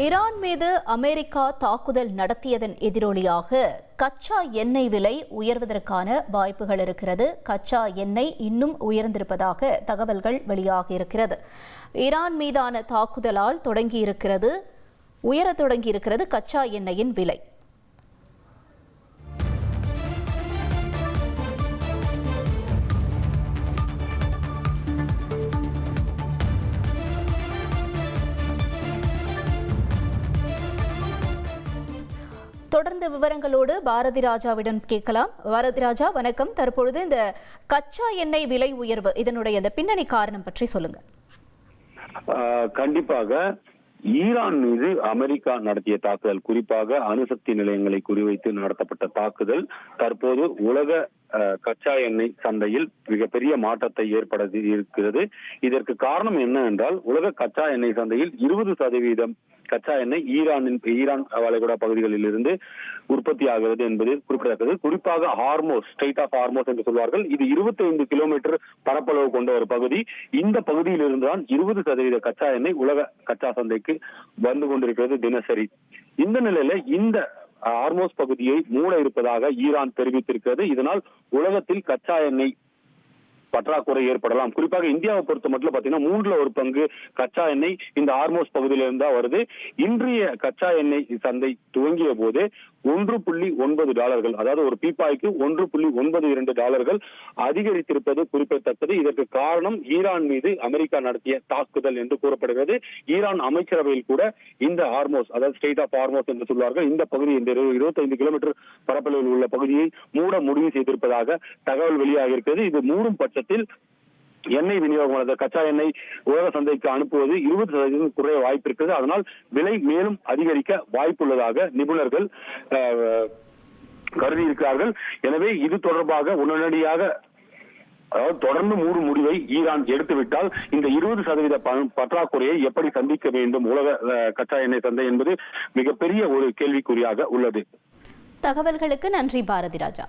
Iran மீது America தாக்குதல் நடத்தியதன் எதிரொலியாக கச்சா எண்ணெய் விலை உயர்வதற்கான வாய்ப்புகள் இருக்கிறது. கச்சா எண்ணெய் இன்னும் உயர்ந்திருப்பதாக தகவல்கள் வெளியாகியிருக்கிறது. ஈரான் மீதான தாக்குதலால் உயரத் தொடங்கியிருக்கிறது கச்சா எண்ணெயின் விலை. தொடர்ந்து விவரங்களோடு பாரதி ராஜாவிடம் கேட்கலாம். பாரதி ராஜா, வணக்கம். தற்பொழுது இந்த கச்சா எண்ணெய் விலை உயர்வு, இதனுடைய இந்த பின்னணி காரணம் பற்றி சொல்லுங்க. கண்டிப்பாக ஈரான் மீது அமெரிக்கா நடத்திய தாக்குதல், குறிப்பாக அணுசக்தி நிலையங்களை குறிவைத்து நடத்தப்பட்ட தாக்குதல் தற்போது உலக கச்சா எண்ணெய் சந்தையில் மிகப்பெரிய மாற்றத்தை ஏற்படுத்தி இருக்கிறது. இதற்கு காரணம் என்ன என்றால், உலக கச்சா எண்ணெய் சந்தையில் 20% கச்சா எண்ணெய் ஈரான் வளைகுடா பகுதிகளில் இருந்து உற்பத்தி ஆகிறது என்பது குறிப்பிடத்தக்கது. குறிப்பாக ஹார்மோஸ், ஸ்ட்ரெய்ட் ஆஃப் ஹார்மோஸ் என்று சொல்வார்கள். இது 25 கிலோமீட்டர் பரப்பளவு கொண்ட ஒரு பகுதி. இந்த பகுதியில் இருந்துதான் 20% கச்சா எண்ணெய் உலக கச்சா சந்தைக்கு வந்து கொண்டிருக்கிறது தினசரி. இந்த நிலையில இந்த ஹார்மோஸ் பகுதியை மூட இருப்பதாக ஈரான் தெரிவித்திருக்கிறது. இதனால் உலகத்தில் கச்சா எண்ணெய் பற்றாக்குறை ஏற்படலாம். குறிப்பாக இந்தியாவை பொறுத்த மட்டும் பாத்தீங்கன்னா 1/3 கச்சா எண்ணெய் இந்த ஹார்மோஸ் பகுதியில இருந்தா வருது. இன்றைய கச்சா எண்ணெய் சந்தை துவங்கிய போது $1.9, அதாவது ஒரு பீப்பாய்க்கு $1.92 அதிகரித்திருப்பது குறிப்பிடத்தக்கது. இதற்கு காரணம் ஈரான் மீது அமெரிக்கா நடத்திய தாக்குதல் என்று கூறப்படுகிறது. ஈரான் அமைச்சரவையில் கூட இந்த ஹார்மோஸ், அதாவது ஸ்ட்ரெய்ட் ஆஃப் ஹார்மோஸ் என்று சொல்வார்கள், இந்த பகுதி, இந்த 25 கிலோமீட்டர் பரப்பளவில் உள்ள பகுதியை மூட முடிவு செய்திருப்பதாக தகவல் வெளியாக இருக்கிறது. இது மூடும் பட்சத்தில் எண்ணெய் விநியோகம், கச்சா எண்ணெய் உலக சந்தைக்கு அனுப்புவது 20% குறைய வாய்ப்பு இருக்கிறது. அதனால் விலை மேலும் அதிகரிக்க வாய்ப்புள்ளதாக நிபுணர்கள் கருதி இருக்கிறார்கள். எனவே இது தொடர்பாக உடனடியாக, அதாவது தொடர்ந்து மூடும் முடிவை ஈரான் எடுத்துவிட்டால் இந்த 20% பற்றாக்குறையை எப்படி சந்திக்க வேண்டும் உலக கச்சா எண்ணெய் சந்தை என்பது மிகப்பெரிய ஒரு கேள்விக்குறியாக உள்ளது. தகவல்களுக்கு நன்றி பாரதி ராஜா.